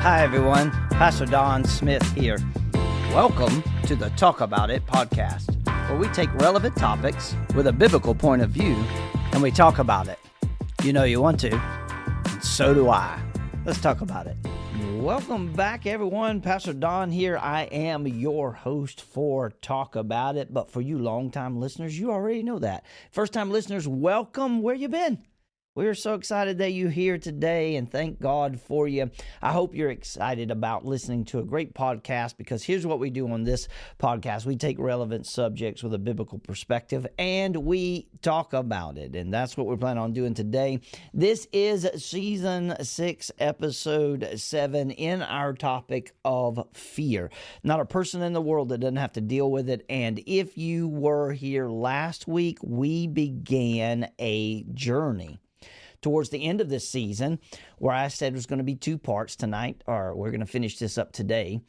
Hi, everyone. Pastor Don Smith here. Welcome to the Talk About It podcast, where we take relevant topics with a biblical point of view and we talk about it. You know you want to, and so do I. Let's talk about it. Welcome back, everyone. Pastor Don here. I am your host for Talk About It, but for you longtime listeners, you already know that. First-time listeners, welcome. Where you been? We're so excited that you're here today, and thank God for you. I hope you're excited about listening to a great podcast, because here's what we do on this podcast. We take relevant subjects with a biblical perspective, and we talk about it, and that's what we're planning on doing today. This is Season 6, Episode 7, in our topic of fear. Not a person in the world that doesn't have to deal with it, and if you were here last week, we began a journey towards the end of this season, where I said there's going to be 2 parts tonight, or we're going to finish this up tonight,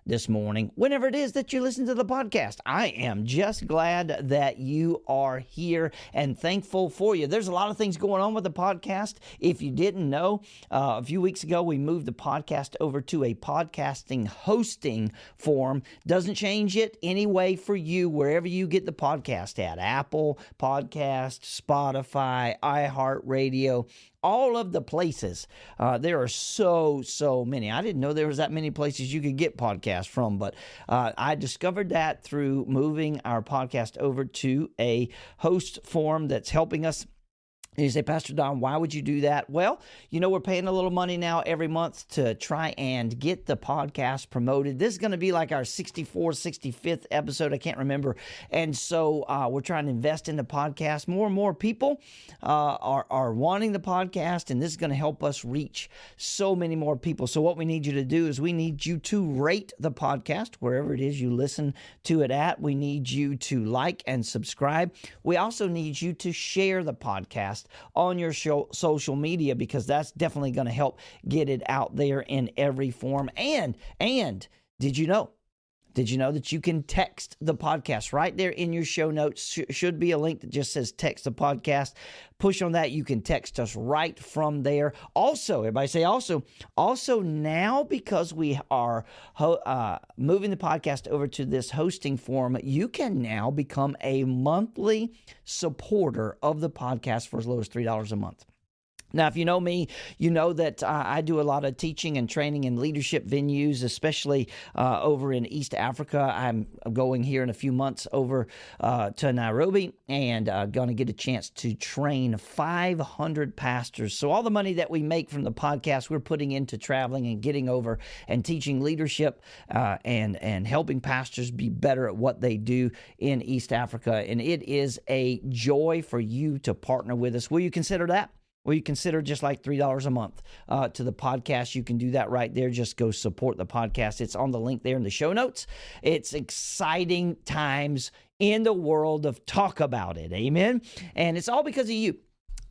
this morning, whenever it is that you listen to the podcast. I am just glad that you are here and thankful for you. There's a lot of things going on with the podcast. If you didn't know, a few weeks ago, we moved the podcast over to a podcasting hosting form. Doesn't change it anyway for you, wherever you get the podcast at. Apple Podcast, Spotify, iHeartRadio, all of the places. There are so many. I didn't know there was that many places you could get podcasts from, but I discovered that through moving our podcast over to a host form that's helping us. And you say, Pastor Don, why would you do that? Well, you know, we're paying a little money now every month to try and get the podcast promoted. This is going to be like our 64th, 65th episode. I can't remember. And so we're trying to invest in the podcast. More and more people are wanting the podcast, and this is going to help us reach so many more people. So what we need you to do is we need you to rate the podcast wherever it is you listen to it at. We need you to like and subscribe. We also need you to share the podcast on your social media, because that's definitely going to help get it out there in every form. And did you know that you can text the podcast? Right there in your show notes should be a link that just says text the podcast. Push on that. You can text us right from there. Also, everybody say also now, because we are moving the podcast over to this hosting form, you can now become a monthly supporter of the podcast for as low as $3 a month. Now, if you know me, you know that I do a lot of teaching and training in leadership venues, especially over in East Africa. I'm going here in a few months over to Nairobi, and going to get a chance to train 500 pastors. So all the money that we make from the podcast, we're putting into traveling and getting over and teaching leadership and helping pastors be better at what they do in East Africa. And it is a joy for you to partner with us. Will you consider that? Well, you consider just like $3 a month to the podcast. You can do that right there. Just go support the podcast. It's on the link there in the show notes. It's exciting times in the world of Talk About It. Amen. And it's all because of you.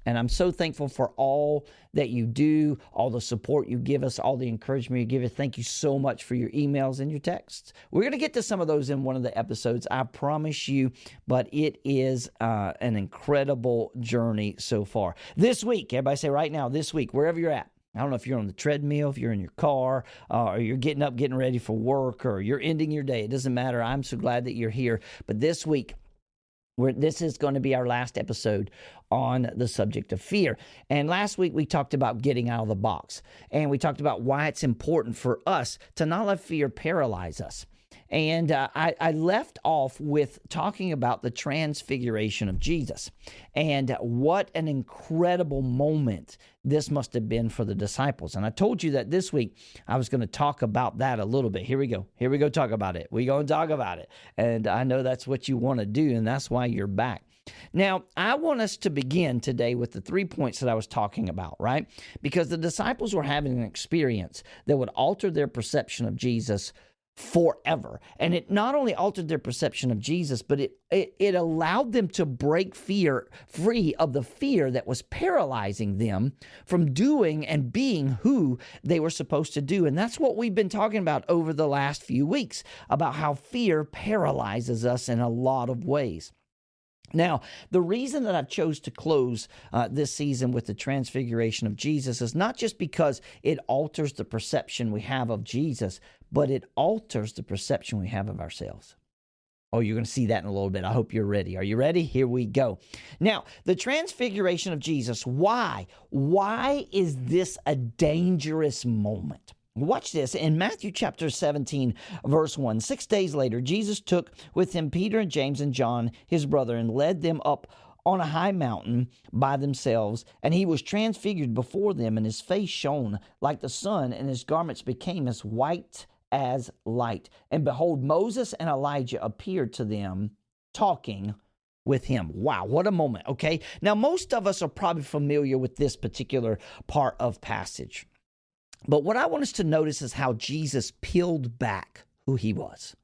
And I'm so thankful for all that you do, all the support you give us, all the encouragement you give us. Thank you so much for your emails and your texts. We're going to get to some of those in one of the episodes, I promise you, but it is an incredible journey so far. This week, everybody say right now, this week, wherever you're at. I don't know if you're on the treadmill, if you're in your car, or you're getting up, getting ready for work, or you're ending your day. It doesn't matter. I'm so glad that you're here. But this week, this is going to be our last episode on the subject of fear. And last week we talked about getting out of the box. And we talked about why it's important for us to not let fear paralyze us. And I left off with talking about the Transfiguration of Jesus and what an incredible moment this must have been for the disciples. And I told you that this week I was going to talk about that a little bit. Here we go. Talk about it. We're going to talk about it. And I know that's what you want to do, and that's why you're back. Now, I want us to begin today with the 3 points that I was talking about, right? Because the disciples were having an experience that would alter their perception of Jesus forever. And it not only altered their perception of Jesus, but it allowed them to break free of the fear that was paralyzing them from doing and being who they were supposed to do. And that's what we've been talking about over the last few weeks, about how fear paralyzes us in a lot of ways. Now, the reason that I chose to close this season with the transfiguration of Jesus is not just because it alters the perception we have of Jesus, but it alters the perception we have of ourselves. Oh, you're going to see that in a little bit. I hope you're ready. Are you ready? Here we go. Now, the transfiguration of Jesus, why? Why is this a dangerous moment? Watch this. In Matthew chapter 17, verse 1, 6 days later, Jesus took with him Peter and James and John, his brother, and led them up on a high mountain by themselves. And he was transfigured before them, and his face shone like the sun, and his garments became as white as light. And behold, Moses and Elijah appeared to them, talking with him. Wow, what a moment, okay? Now, most of us are probably familiar with this particular part of passage. But what I want us to notice is how Jesus peeled back who he was.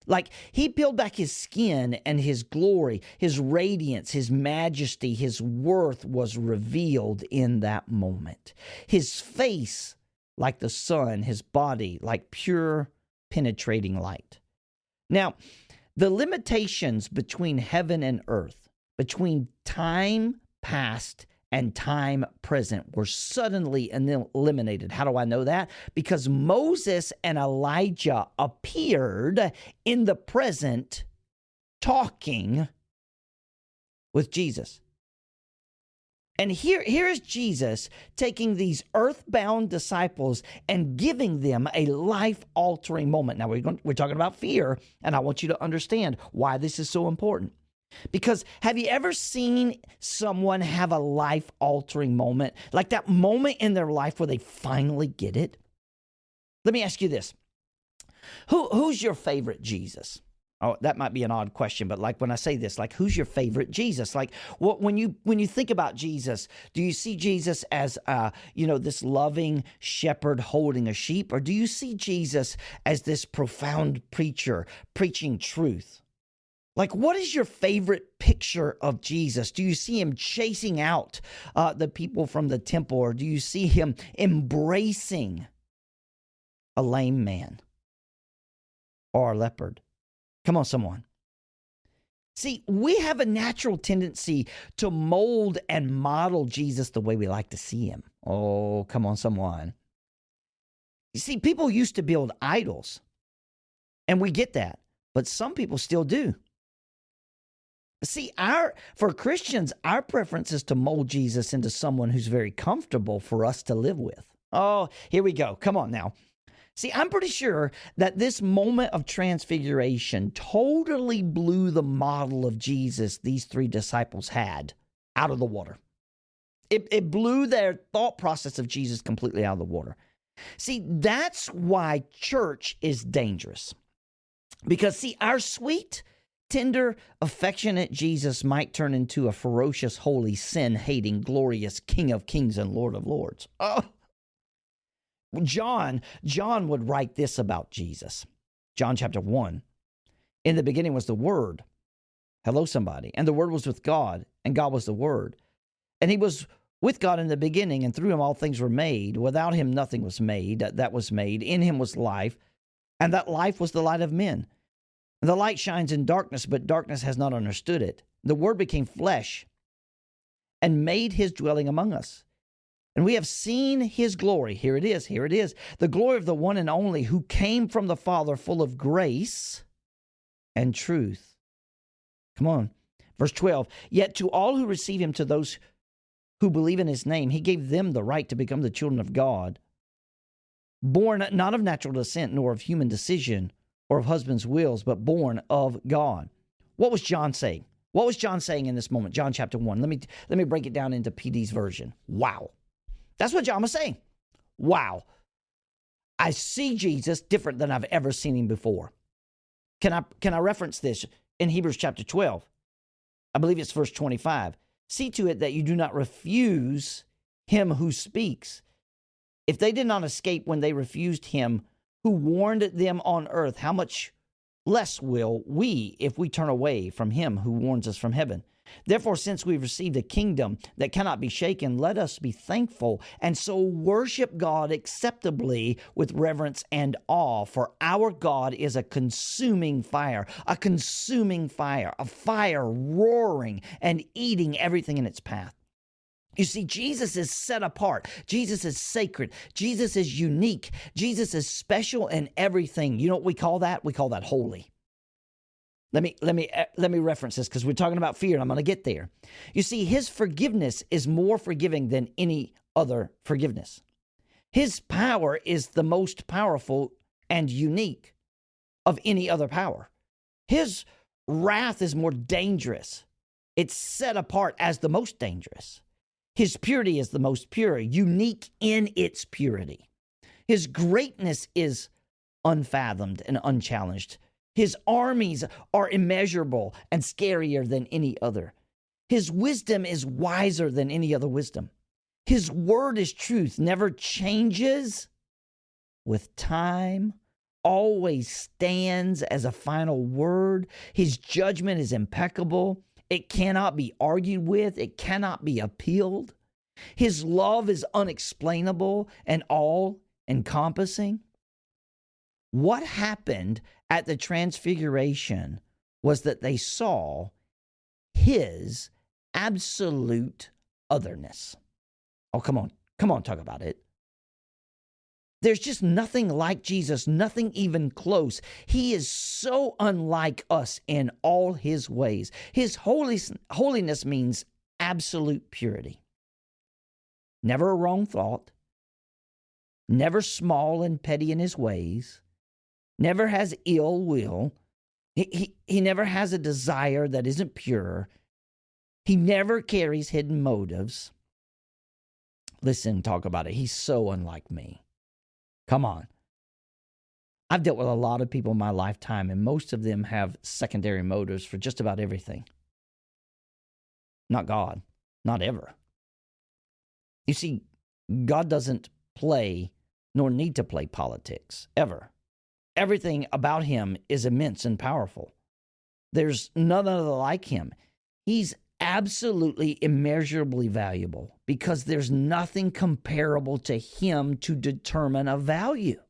Like, he peeled back his skin, and his glory, his radiance, his majesty, his worth was revealed in that moment. His face like the sun, his body like pure penetrating light. Now, the limitations between heaven and earth, between time past and time present, were suddenly eliminated. How do I know that? Because Moses and Elijah appeared in the present talking with Jesus. And here is Jesus taking these earthbound disciples and giving them a life-altering moment. Now, we're talking about fear, and I want you to understand why this is so important. Because have you ever seen someone have a life-altering moment? Like that moment in their life where they finally get it? Let me ask you this. Who's your favorite Jesus? Oh, that might be an odd question, but like when I say this, like, who's your favorite Jesus? Like, when you think about Jesus, do you see Jesus as, this loving shepherd holding a sheep? Or do you see Jesus as this profound preacher preaching truth? Like, what is your favorite picture of Jesus? Do you see him chasing out the people from the temple? Or do you see him embracing a lame man or a leopard? Come on, someone. See, we have a natural tendency to mold and model Jesus the way we like to see him. Oh, come on, someone. You see, people used to build idols, and we get that, but some people still do. See, for Christians, our preference is to mold Jesus into someone who's very comfortable for us to live with. Oh, here we go. Come on now. See, I'm pretty sure that this moment of transfiguration totally blew the model of Jesus these three disciples had out of the water. It blew their thought process of Jesus completely out of the water. See, that's why church is dangerous. Because, see, our sweet, tender, affectionate Jesus might turn into a ferocious, holy, sin-hating, glorious King of kings and Lord of lords. Oh! John would write this about Jesus. John chapter 1. In the beginning was the Word. Hello, somebody. And the Word was with God, and God was the Word. And he was with God in the beginning, and through him all things were made. Without him nothing was made that was made. In him was life, and that life was the light of men. And the light shines in darkness, but darkness has not understood it. The Word became flesh and made his dwelling among us. And we have seen his glory. Here it is. The glory of the one and only who came from the Father, full of grace and truth. Come on. Verse 12. Yet to all who receive him, to those who believe in his name, he gave them the right to become the children of God, born not of natural descent, nor of human decision, or of husband's wills, but born of God. What was John saying? What was John saying in this moment? John chapter 1. Let me break it down into PD's version. Wow. That's what John was saying. Wow. I see Jesus different than I've ever seen him before. Can I reference this in Hebrews chapter 12? I believe it's verse 25. See to it that you do not refuse him who speaks. If they did not escape when they refused him who warned them on earth, how much less will we if we turn away from him who warns us from heaven. Therefore, since we've received a kingdom that cannot be shaken, let us be thankful and so worship God acceptably with reverence and awe. For our God is a consuming fire, a fire roaring and eating everything in its path. You see, Jesus is set apart. Jesus is sacred. Jesus is unique. Jesus is special in everything. You know what we call that? We call that holy. Let me reference this because we're talking about fear and I'm going to get there. You see, his forgiveness is more forgiving than any other forgiveness. His power is the most powerful and unique of any other power. His wrath is more dangerous. It's set apart as the most dangerous. His purity is the most pure, unique in its purity. His greatness is unfathomed and unchallenged. His armies are immeasurable and scarier than any other. His wisdom is wiser than any other wisdom. His word is truth, never changes with time, always stands as a final word. His judgment is impeccable. It cannot be argued with. It cannot be appealed. His love is unexplainable and all-encompassing. What happened at the Transfiguration was that they saw his absolute otherness. Oh, come on, talk about it. There's just nothing like Jesus, nothing even close. He is so unlike us in all his ways. His holiness means absolute purity. Never a wrong thought, never small and petty in his ways, never has ill will. He never has a desire that isn't pure. He never carries hidden motives. Listen, talk about it. He's so unlike me. Come on. I've dealt with a lot of people in my lifetime, and most of them have secondary motives for just about everything. Not God. Not ever. You see, God doesn't play nor need to play politics, ever. Everything about him is immense and powerful. There's none other like him. He's absolutely immeasurably valuable because there's nothing comparable to him to determine a value.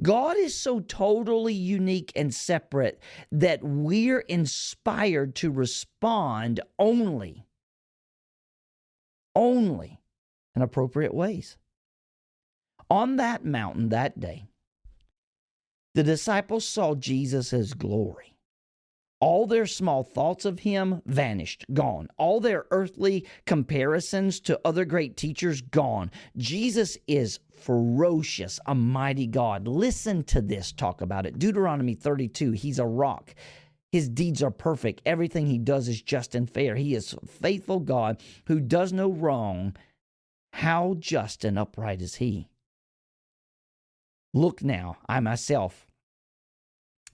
God is so totally unique and separate that we're inspired to respond only in appropriate ways. On that mountain that day, the disciples saw Jesus' glory. All their small thoughts of him vanished, gone. All their earthly comparisons to other great teachers, gone. Jesus is ferocious, a mighty God. Listen to this, talk about it. Deuteronomy 32, he's a rock. His deeds are perfect. Everything he does is just and fair. He is a faithful God who does no wrong. How just and upright is he? Look now, I myself,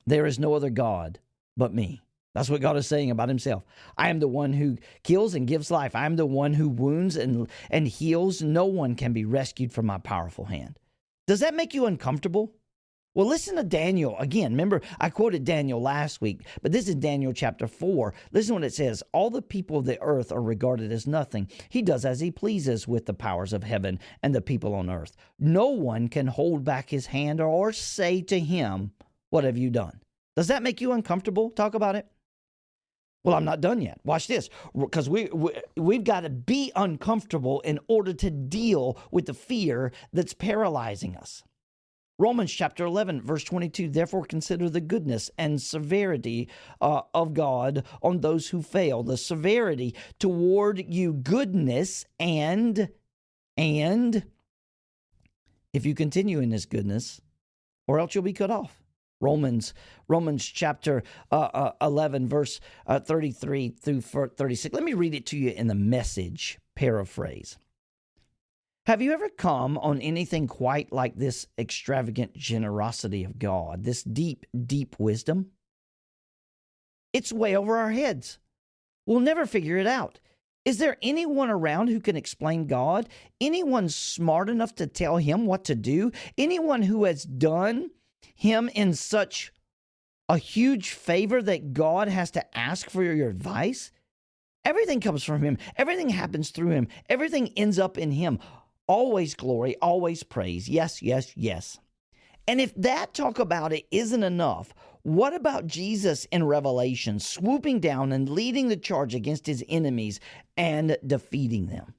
there is no other God but me. That's what God is saying about himself. I am the one who kills and gives life. I am the one who wounds and heals. No one can be rescued from my powerful hand. Does that make you uncomfortable? Well, listen to Daniel. Again, remember, I quoted Daniel last week, but this is Daniel chapter 4. Listen to what it says. All the people of the earth are regarded as nothing. He does as he pleases with the powers of heaven and the people on earth. No one can hold back his hand or say to him, what have you done? Does that make you uncomfortable? Talk about it. Well, I'm not done yet. Watch this, because we've got to be uncomfortable in order to deal with the fear that's paralyzing us. Romans chapter 11, verse 22, therefore consider the goodness and severity of God on those who fail. The severity toward you, goodness, and if you continue in this goodness, or else you'll be cut off. Romans chapter 11, verse 33 through 36. Let me read it to you in the Message paraphrase. Have you ever come on anything quite like this extravagant generosity of God, this deep, deep wisdom? It's way over our heads. We'll never figure it out. Is there anyone around who can explain God? Anyone smart enough to tell him what to do? Anyone who has done him in such a huge favor that God has to ask for your advice? Everything comes from him. Everything happens through him. Everything ends up in him. Always glory, always praise. Yes, yes, yes. And if that talk about it isn't enough, what about Jesus in Revelation swooping down and leading the charge against his enemies and defeating them?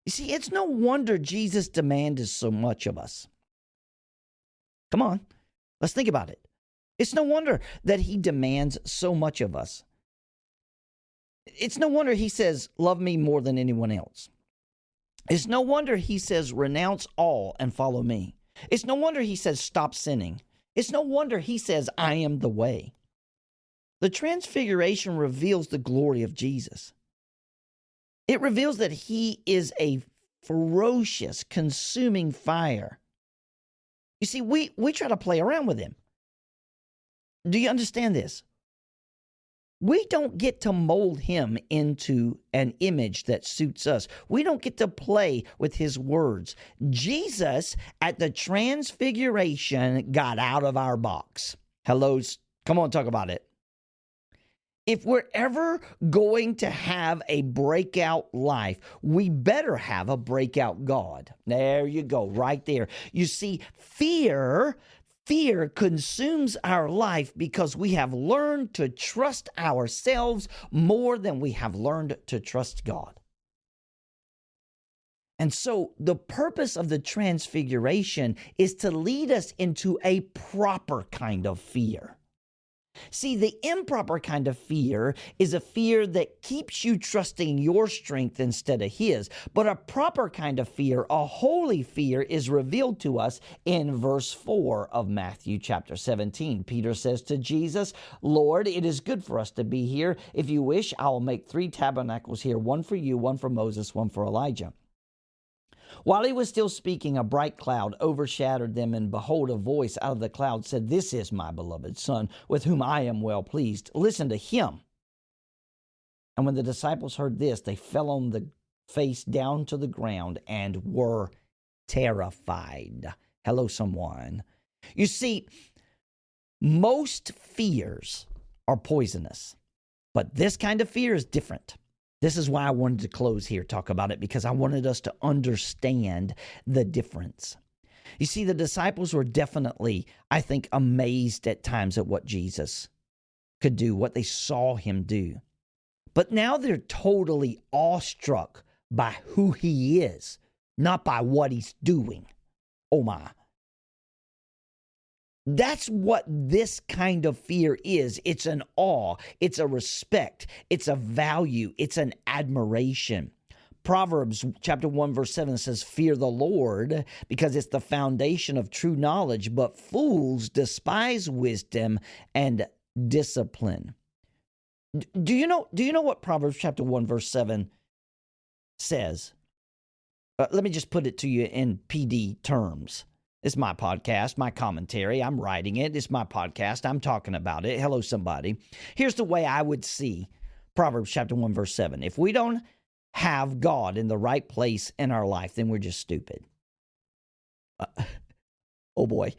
You see, it's no wonder Jesus demanded so much of us. Come on, let's think about it. It's no wonder that he demands so much of us. It's no wonder he says, love me more than anyone else. It's no wonder he says, renounce all and follow me. It's no wonder he says, stop sinning. It's no wonder he says, I am the way. The Transfiguration reveals the glory of Jesus. It reveals that he is a ferocious, consuming fire. You see, we try to play around with him. Do you understand this? We don't get to mold him into an image that suits us. We don't get to play with his words. Jesus at the Transfiguration got out of our box. Hello, come on, talk about it. If we're ever going to have a breakout life, we better have a breakout God. There you go, right there. You see, fear consumes our life because we have learned to trust ourselves more than we have learned to trust God. And so the purpose of the Transfiguration is to lead us into a proper kind of fear. See, the improper kind of fear is a fear that keeps you trusting your strength instead of his. But a proper kind of fear, a holy fear, is revealed to us in verse 4 of Matthew chapter 17. Peter says to Jesus, Lord, it is good for us to be here. If you wish, I will make 3 tabernacles here, one for you, one for Moses, one for Elijah. While he was still speaking, a bright cloud overshadowed them, and behold, a voice out of the cloud said, This is my beloved Son, with whom I am well pleased. Listen to him. And when the disciples heard this, they fell on the face down to the ground and were terrified. Hello, someone. You see, most fears are poisonous, but this kind of fear is different. This is why I wanted to close here, talk about it, because I wanted us to understand the difference. You see, the disciples were definitely, I think, amazed at times at what Jesus could do, what they saw him do. But now they're totally awestruck by who he is, not by what he's doing. Oh my. That's what this kind of fear is. It's an awe. It's a respect. It's a value. It's an admiration. Proverbs chapter 1 verse 7 says, Fear the Lord, because it's the foundation of true knowledge, but fools despise wisdom and discipline. Do you know what Proverbs chapter 1 verse 7 says? Let me just put it to you in PD terms. It's my podcast, my commentary. I'm writing it. It's my podcast. I'm talking about it. Hello, somebody. Here's the way I would see Proverbs chapter 1, verse 7. If we don't have God in the right place in our life, then we're just stupid. Oh, boy.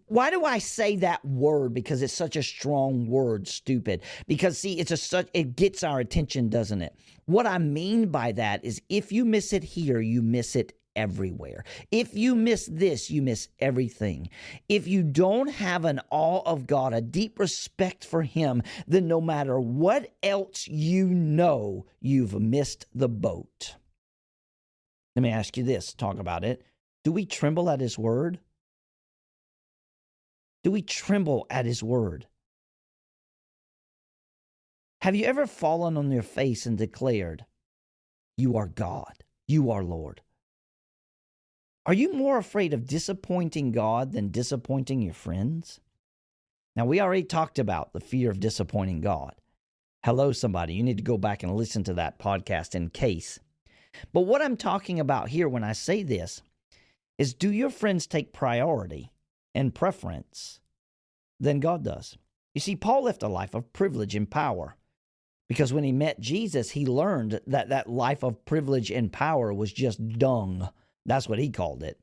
Why do I say that word? Because it's such a strong word, stupid. Because, see, it gets our attention, doesn't it? What I mean by that is if you miss it here, you miss it everywhere. If you miss this, you miss everything. If you don't have an awe of God, a deep respect for him, then no matter what else you know, you've missed the boat. Let me ask you this, talk about it. Do we tremble at his word? Do we tremble at his word? Have you ever fallen on your face and declared, you are God, you are Lord? Are you more afraid of disappointing God than disappointing your friends? Now, we already talked about the fear of disappointing God. Hello, somebody. You need to go back and listen to that podcast in case. But what I'm talking about here when I say this is, do your friends take priority and preference than God does? You see, Paul left a life of privilege and power because when he met Jesus, he learned that that life of privilege and power was just dung. That's what he called it.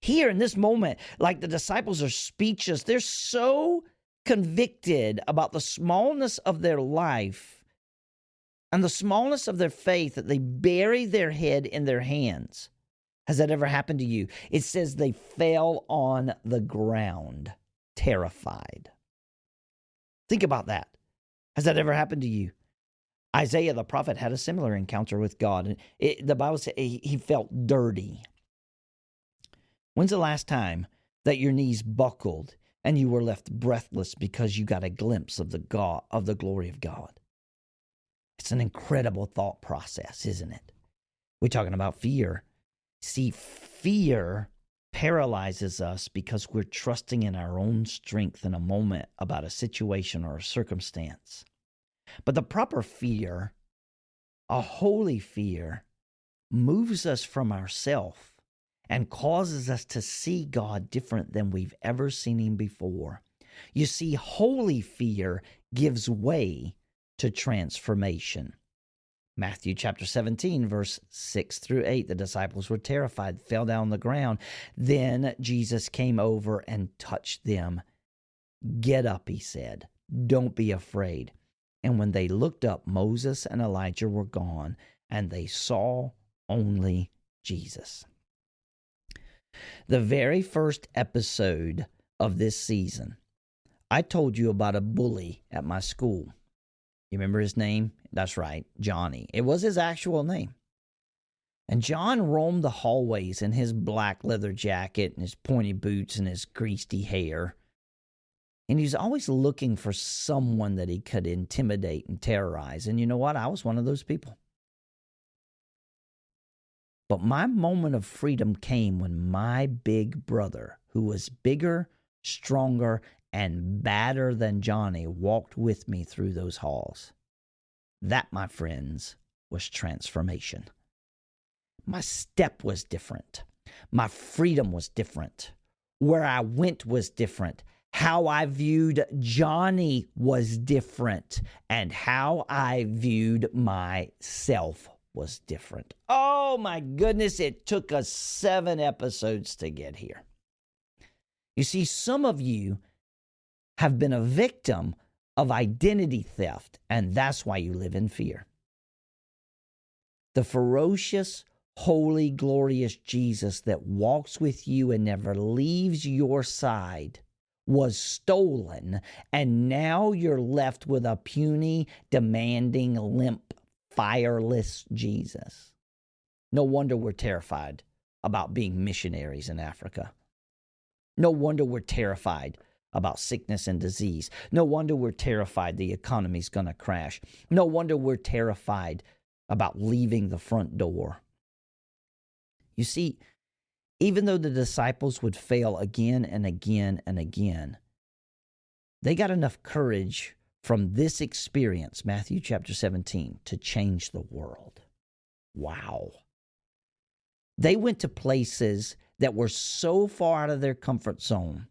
Here in this moment, like the disciples are speechless. They're so convicted about the smallness of their life and the smallness of their faith that they bury their head in their hands. Has that ever happened to you? It says they fell on the ground, terrified. Think about that. Has that ever happened to you? Isaiah the prophet had a similar encounter with God. The Bible says he felt dirty. When's the last time that your knees buckled and you were left breathless because you got a glimpse of the glory of God? It's an incredible thought process, isn't it? We're talking about fear. See, fear paralyzes us because we're trusting in our own strength in a moment about a situation or a circumstance. But the proper fear, a holy fear, moves us from ourself and causes us to see God different than we've ever seen him before. You see, holy fear gives way to transformation. Matthew chapter 17, verse 6 through 8, the disciples were terrified, fell down on the ground. Then Jesus came over and touched them. Get up, he said. Don't be afraid. And when they looked up, Moses and Elijah were gone, and they saw only Jesus. The very first episode of this season, I told you about a bully at my school. You remember his name? That's right, Johnny. It was his actual name. And John roamed the hallways in his black leather jacket and his pointy boots and his greasy hair. And he was always looking for someone that he could intimidate and terrorize. And you know what? I was one of those people. But my moment of freedom came when my big brother, who was bigger, stronger, and badder than Johnny, walked with me through those halls. That, my friends, was transformation. My step was different. My freedom was different. Where I went was different. How I viewed Johnny was different. And how I viewed myself was different. Oh my goodness, it took us 7 episodes to get here. You see, some of you have been a victim of identity theft, and that's why you live in fear. The ferocious, holy, glorious Jesus that walks with you and never leaves your side was stolen, and now you're left with a puny, demanding, limp, fireless Jesus. No wonder we're terrified about being missionaries in Africa. No wonder we're terrified about sickness and disease. No wonder we're terrified the economy's going to crash. No wonder we're terrified about leaving the front door. You see, even though the disciples would fail again and again and again, they got enough courage from this experience, Matthew chapter 17, to change the world. Wow. They went to places that were so far out of their comfort zone.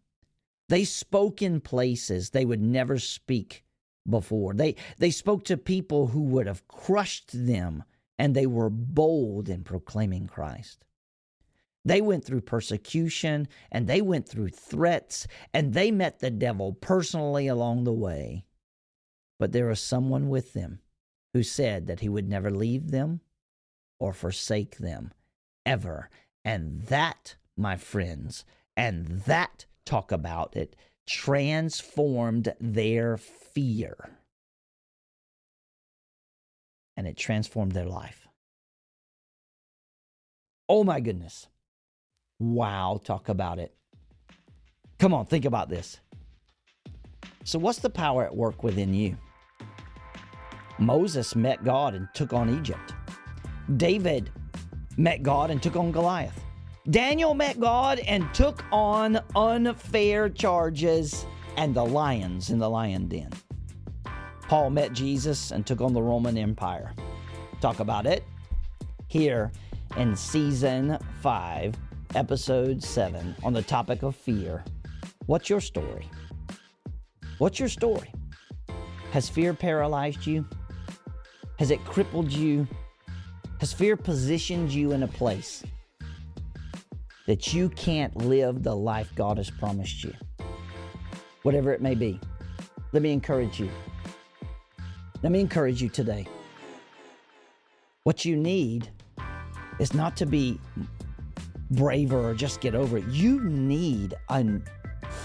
They spoke in places they would never speak before. They spoke to people who would have crushed them, and they were bold in proclaiming Christ. They went through persecution, and they went through threats, and they met the devil personally along the way. But there was someone with them who said that he would never leave them or forsake them ever. And that, my friends, and that, talk about it, transformed their fear. And it transformed their life. Oh my goodness. Wow, talk about it. Come on, think about this. So what's the power at work within you? Moses met God and took on Egypt. David met God and took on Goliath. Daniel met God and took on unfair charges and the lions in the lion den. Paul met Jesus and took on the Roman Empire. Talk about it here in Season 5, Episode 7, on the topic of fear. What's your story? What's your story? Has fear paralyzed you? Has it crippled you? Has fear positioned you in a place that you can't live the life God has promised you. Whatever it may be. Let me encourage you. Let me encourage you today. What you need is not to be braver or just get over it. You need a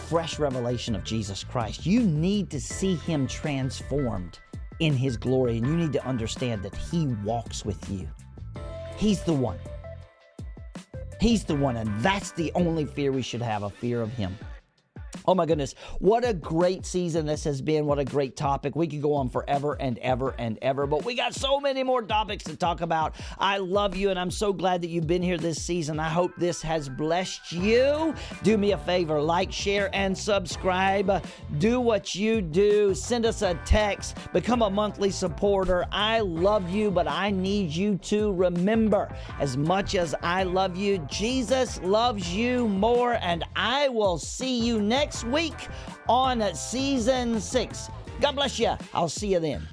fresh revelation of Jesus Christ. You need to see Him transformed in His glory, and you need to understand that He walks with you. He's the one. He's the one, and that's the only fear we should have, a fear of Him. Oh my goodness, what a great season this has been. What a great topic. We could go on forever and ever and ever, but we got so many more topics to talk about. I love you, and I'm so glad that you've been here this season. I hope this has blessed you. Do me a favor, like, share, and subscribe. Do what you do. Send us a text. Become a monthly supporter. I love you, but I need you to remember, as much as I love you, Jesus loves you more, and I will see you next week on season 6. God bless you. I'll see you then.